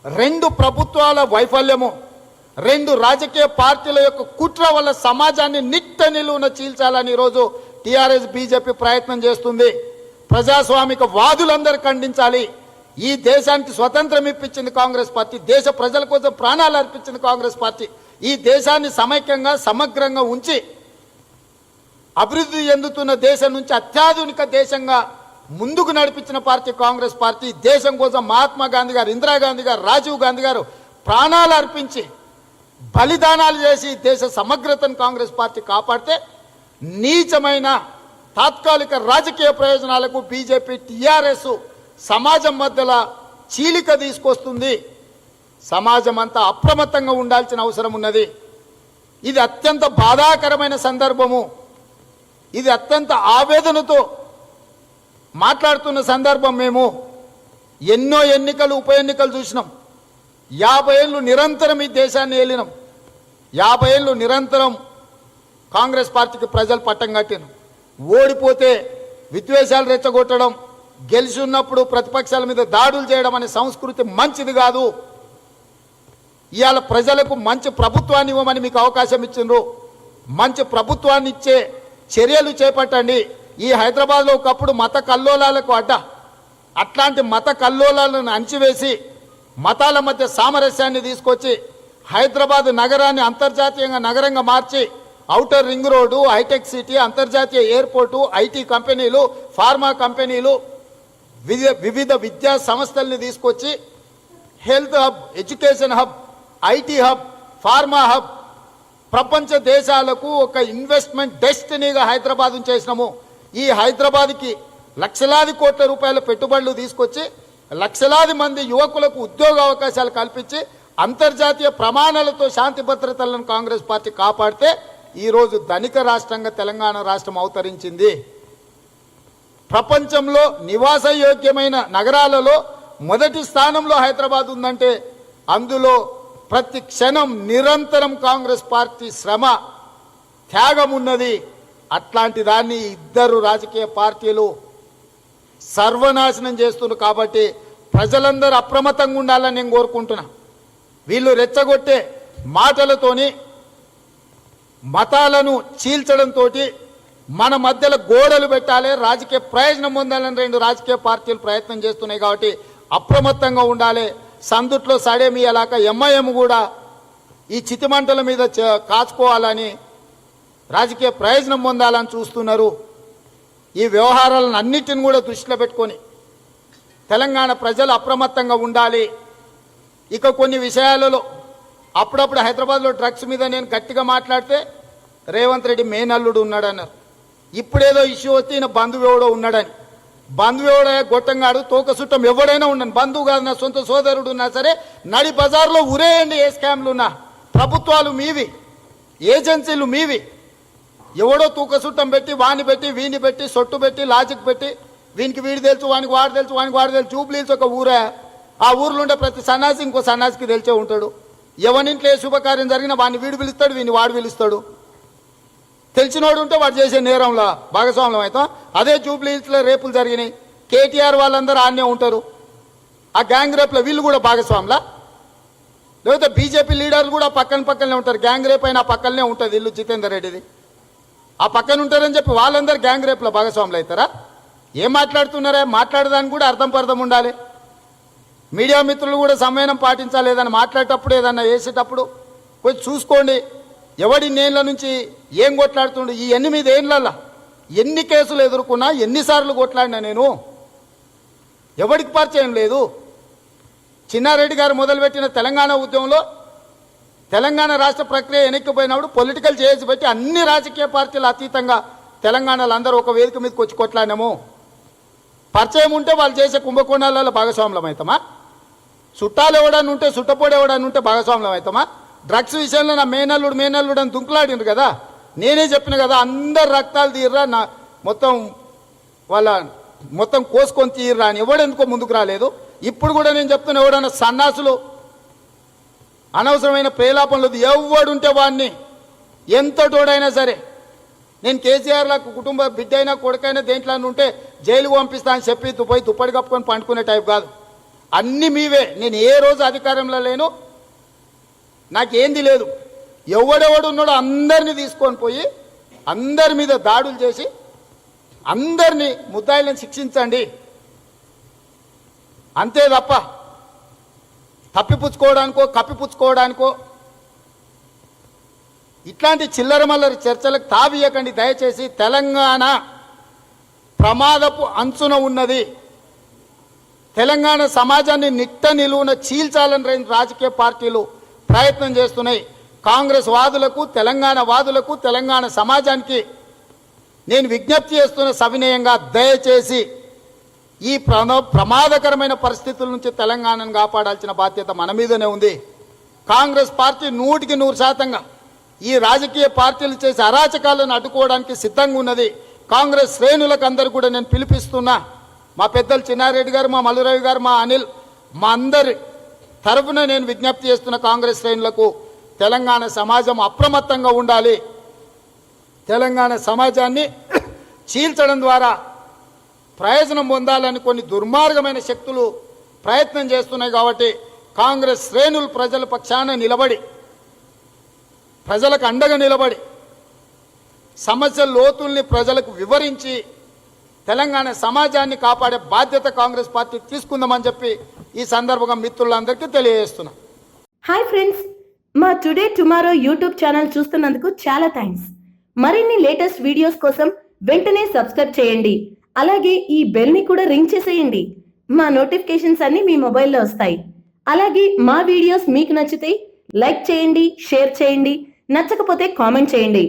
రెండు ప్రభుత్వాల వైఫల్యము, రెండు రాజకీయ పార్టీల యొక్క కుట్ర వల్ల సమాజాన్ని నిట్ట నిలువున చీల్చాలని ఈరోజు టీఆర్ఎస్ బీజేపీ ప్రయత్నం చేస్తుంది. ప్రజాస్వామిక వాదులందరూ ఖండించాలి. ఈ దేశానికి స్వతంత్రం ఇప్పించింది కాంగ్రెస్ పార్టీ, దేశ ప్రజల కోసం ప్రాణాలు అర్పించింది కాంగ్రెస్ పార్టీ. ఈ దేశాన్ని సమైక్యంగా సమగ్రంగా ఉంచి అభివృద్ధి చెందుతున్న దేశం నుంచి అత్యాధునిక దేశంగా ముందుకు నడిపించిన పార్టీ కాంగ్రెస్ పార్టీ. దేశం కోసం మహాత్మా గాంధీ గారు, ఇందిరాగాంధీ గారు, రాజీవ్ గాంధీ గారు ప్రాణాలు అర్పించి బలిదానాలు చేసి దేశ సమగ్రతను కాంగ్రెస్ పార్టీ కాపాడితే, నీచమైన తాత్కాలిక రాజకీయ ప్రయోజనాలకు బీజేపీ టీఆర్ఎస్ సమాజం మధ్యలో చీలిక తీసుకొస్తుంది. సమాజం అంతా అప్రమత్తంగా ఉండాల్సిన అవసరం ఉన్నది. ఇది అత్యంత బాధాకరమైన సందర్భము. ఇది అత్యంత ఆవేదనతో మాట్లాడుతున్న సందర్భం. మేము ఎన్నో ఎన్నికలు, ఉప ఎన్నికలు చూసినాం. 50 ఏళ్ళు నిరంతరం ఈ దేశాన్ని ఏలినాం. 50 ఏళ్ళు నిరంతరం కాంగ్రెస్ పార్టీకి ప్రజలు పట్టం కట్టినాం. ఓడిపోతే విద్వేషాలు రెచ్చగొట్టడం, గెలిచి ఉన్నప్పుడు ప్రతిపక్షాల మీద దాడులు చేయడం అనే సంస్కృతి మంచిది కాదు. ఇవాళ ప్రజలకు మంచి ప్రభుత్వాన్ని ఇవ్వమని మీకు అవకాశం ఇచ్చిండ్రు. మంచి ప్రభుత్వాన్ని ఇచ్చే చర్యలు చేపట్టండి. ఈ హైదరాబాద్లో ఒకప్పుడు మత కల్లోలాలకు అట్లాంటి మత కల్లోలాలను అణచివేసి మతాల మధ్య సామరస్యాన్ని తీసుకొచ్చి హైదరాబాద్ నగరాన్ని అంతర్జాతీయంగా నగరంగా మార్చి outer ring road, hitech city, అంతర్జాతీయ ఎయిర్పోర్టు, ఐటీ కంపెనీలు, ఫార్మా కంపెనీలు, వివిధ విద్యా సంస్థల్ని తీసుకొచ్చి health hub, education hub, IT hub, pharma hub, ప్రపంచ దేశాలకు ఒక ఇన్వెస్ట్మెంట్ డెస్టినీగా హైదరాబాద్ చేసినాము. ఈ హైదరాబాద్కి లక్షలాది కోట్ల రూపాయల పెట్టుబడులు తీసుకొచ్చి లక్షలాది మంది యువకులకు ఉద్యోగ అవకాశాలు కల్పించి అంతర్జాతీయ ప్రమాణాలతో శాంతి భద్రతలను కాంగ్రెస్ పార్టీ కాపాడితే ఈరోజు ధనిక రాష్ట్రంగా తెలంగాణ రాష్ట్రం అవతరించింది. ప్రపంచంలో నివాసయోగ్యమైన నగరాలలో మొదటి స్థానంలో హైదరాబాద్ ఉందంటే అందులో ప్రతి క్షణం నిరంతరం కాంగ్రెస్ పార్టీ శ్రమ, త్యాగం ఉన్నది. అట్లాంటి దాన్ని ఇద్దరు రాజకీయ పార్టీలు సర్వనాశనం చేస్తున్నారు. కాబట్టి ప్రజలందరూ అప్రమత్తంగా ఉండాలని నేను కోరుకుంటున్నా. వీళ్ళు రెచ్చగొట్టే మాటలతోని, మతాలను చీల్చడంతో మన మధ్యలో గోడలు పెట్టాలి, రాజకీయ ప్రయోజనం పొందాలని రెండు రాజకీయ పార్టీలు ప్రయత్నం చేస్తున్నాయి. కాబట్టి అప్రమత్తంగా ఉండాలి. సందుట్లో సడేమియలాక ఎంఐఎం కూడా ఈ చితిమంటల మీద కాచుకోవాలని, రాజకీయ ప్రయోజనం పొందాలని చూస్తున్నారు. ఈ వ్యవహారాలను అన్నిటిని కూడా దృష్టిలో పెట్టుకొని తెలంగాణ ప్రజలు అప్రమత్తంగా ఉండాలి. ఇక కొన్ని విషయాలలో అప్పుడప్పుడు హైదరాబాద్లో డ్రగ్స్ మీద నేను గట్టిగా మాట్లాడితే రేవంత్ రెడ్డి మేనల్లుడు ఉన్నాడన్నారు. ఇప్పుడేదో ఇష్యూ వస్తే ఈయన బంధువు ఎవడో ఉన్నాడని. బంధువు ఎవడో గొట్టంగాడు, తోక చుట్టం ఎవడైనా ఉండను, బంధువు కాదు, నా సొంత సోదరుడు ఉన్నా సరే నడి బజార్లో ఉరేయండి. ఏ స్కామ్లు ఉన్నా ప్రభుత్వాలు మీవి, ఏజెన్సీలు మీవి. ఎవడో తూక చుట్టం పెట్టి వాణి పెట్టి వీని పెట్టి సొట్టు పెట్టి లాజిక్ పెట్టి వీనికి వీడి తెలుసు, వానికి వాడు తెలుసు, వానికి వాడు తెలుసు. జూబ్లీస్ ఒక ఊరే, ఆ ఊర్లో ఉండే ప్రతి సన్నాసి ఇంకో సన్నాసికి తెలిసే ఉంటాడు. ఎవరింట్లో ఏ శుభకార్యం జరిగినా వాడిని వీడు పిలుస్తాడు, వీని వాడు పిలుస్తాడు. తెలిసినోడు ఉంటే వాడు చేసే నేరంలో భాగస్వామ్యం అవుతాం. అదే జూబ్లీస్లో రేపులు జరిగినాయి, కేటీఆర్ వాళ్ళందరూ ఆన్నే ఉంటారు. ఆ గ్యాంగ్ రేపులో వీళ్ళు కూడా భాగస్వాములా? లేకపోతే బీజేపీ లీడర్లు కూడా పక్కనే ఉంటారు. గ్యాంగ్ రేప్ అయినా పక్కనే ఉంటుంది ఇల్లు జితేందర్ రెడ్డిది. ఆ పక్కన ఉంటారని చెప్పి వాళ్ళందరూ గ్యాంగ్ రేపులో భాగస్వాములు అవుతారా? ఏం మాట్లాడుతున్నారా? మాట్లాడడానికి కూడా అర్థం పర్థం ఉండాలి. మీడియా మిత్రులు కూడా సమయం పాటించాలి. ఏదైనా మాట్లాడేటప్పుడు, ఏదన్నా వేసేటప్పుడు కొంచెం చూసుకోండి. ఎవడి నేళ్ళ నుంచి ఏం కొట్లాడుతుండే. ఈ 8 ఏళ్ళల్లో ఎన్ని కేసులు ఎదుర్కొన్నా, ఎన్నిసార్లు కొట్లాడినా నేను, ఎవడికి పరిచయం లేదు. చిన్నారెడ్డి గారు మొదలుపెట్టిన తెలంగాణ ఉద్యమంలో తెలంగాణ రాష్ట్ర ప్రక్రియ వెనక్కిపోయినప్పుడు పొలిటికల్ చేసి పెట్టి అన్ని రాజకీయ పార్టీలు అతీతంగా తెలంగాణలో అందరూ ఒక వేదిక మీదకి వచ్చి కొట్లాడినాము. పరిచయం ఉంటే వాళ్ళు చేసే కుంభకోణాలలో భాగస్వాములం అవుతామా? చుట్టాలు ఎవడని ఉంటే, చుట్టపోడు ఎవడని ఉంటే భాగస్వాములం అవుతామా? డ్రగ్స్ విషయంలో నా మేనల్లుడు అని దుంకులాడిండ్రు కదా. నేనే చెప్పిన కదా, అందరు రక్తాలు తీర్రా, నా మొత్తం కోసుకొని తీర్రా అని. ఎవడెందుకో ముందుకు రాలేదు. ఇప్పుడు కూడా నేను చెప్తున్నా, ఎవడన్నా సన్నాసులు అనవసరమైన ప్రేలాపనలు ఎవడుంటే వాడిని ఎంతటోడైనా సరే, నేను కేసీఆర్ల కుటుంబ బిడ్డ అయినా కొడుకైనా దేంట్లో ఉంటే జైలుకు పంపిస్తా అని చెప్పి పోయి దుప్పటి కప్పుకొని పండుకునే టైప్ కాదు. అన్ని మీవే. నేను ఏ రోజు అధికారంలో లేను, నాకేంది లేదు. ఎవడెవడు ఉన్నాడో అందరినీ తీసుకొని పోయి అందరి మీద దాడులు చేసి అందరినీ ముద్దాయిలను శిక్షించండి, అంతే తప్ప తప్పిపుచ్చుకోవడానికో కప్పిపుచ్చుకోవడానికో ఇట్లాంటి చిల్లర మల్లరి చర్చలకు తావియకండి దయచేసి. తెలంగాణ ప్రమాదపు అంచున ఉన్నది. తెలంగాణ సమాజాన్ని నిట్ట నిలువున చీల్చాలని రాజకీయ పార్టీలు ప్రయత్నం చేస్తున్నాయి. కాంగ్రెస్ వాదులకు, తెలంగాణ వాదులకు, తెలంగాణ సమాజానికి నేను విజ్ఞప్తి చేస్తున్న సవినయంగా, దయచేసి ఈ ప్రమాదకరమైన పరిస్థితుల నుంచి తెలంగాణను కాపాడాల్సిన బాధ్యత మన మీదనే ఉంది. కాంగ్రెస్ పార్టీ 100% ఈ రాజకీయ పార్టీలు చేసే అరాచకాలను అడ్డుకోవడానికి సిద్ధంగా ఉన్నది. కాంగ్రెస్ శ్రేణులకు అందరూ కూడా నేను పిలిపిస్తున్నా. మా పెద్దలు చిన్నారెడ్డి గారు, మా మల్లురావు గారు, మా అనిల్, మా అందరి తరఫున నేను విజ్ఞప్తి చేస్తున్న కాంగ్రెస్ శ్రేణులకు, తెలంగాణ సమాజం అప్రమత్తంగా ఉండాలి. తెలంగాణ సమాజాన్ని చీల్చడం ద్వారా ప్రయోజనం పొందాలని కొన్ని దుర్మార్గమైన శక్తులు ప్రయత్నం చేస్తున్నాయి. కాబట్టి కాంగ్రెస్ శ్రేణులు ప్రజల పక్షాన నిలబడి, ప్రజలకు అండగా నిలబడి, సమస్యల లోతుల్ని ప్రజలకు వివరించి తెలంగాణ సమాజాన్ని కాపాడే బాధ్యత కాంగ్రెస్ పార్టీ తీసుకుందామని చెప్పి ఈ సందర్భంగా మిత్రులందరికీ తెలియజేస్తున్నా. హాయ్ ఫ్రెండ్స్, మా టుడే టుమారో యూట్యూబ్ ఛానల్ చూస్తున్నందుకు చాలా థ్యాంక్స్. మరిన్ని లేటెస్ట్ వీడియోస్ కోసం వెంటనే సబ్స్క్రైబ్ చేయండి. అలాగే ఈ బెల్ ని కూడా రింగ్ చేసేయండి. మా నోటిఫికేషన్స్ అన్ని మీ మొబైల్లో వస్తాయి. అలాగే మా వీడియోస్ మీకు నచ్చితే లైక్ చేయండి, షేర్ చేయండి, నచ్చకపోతే కామెంట్ చేయండి.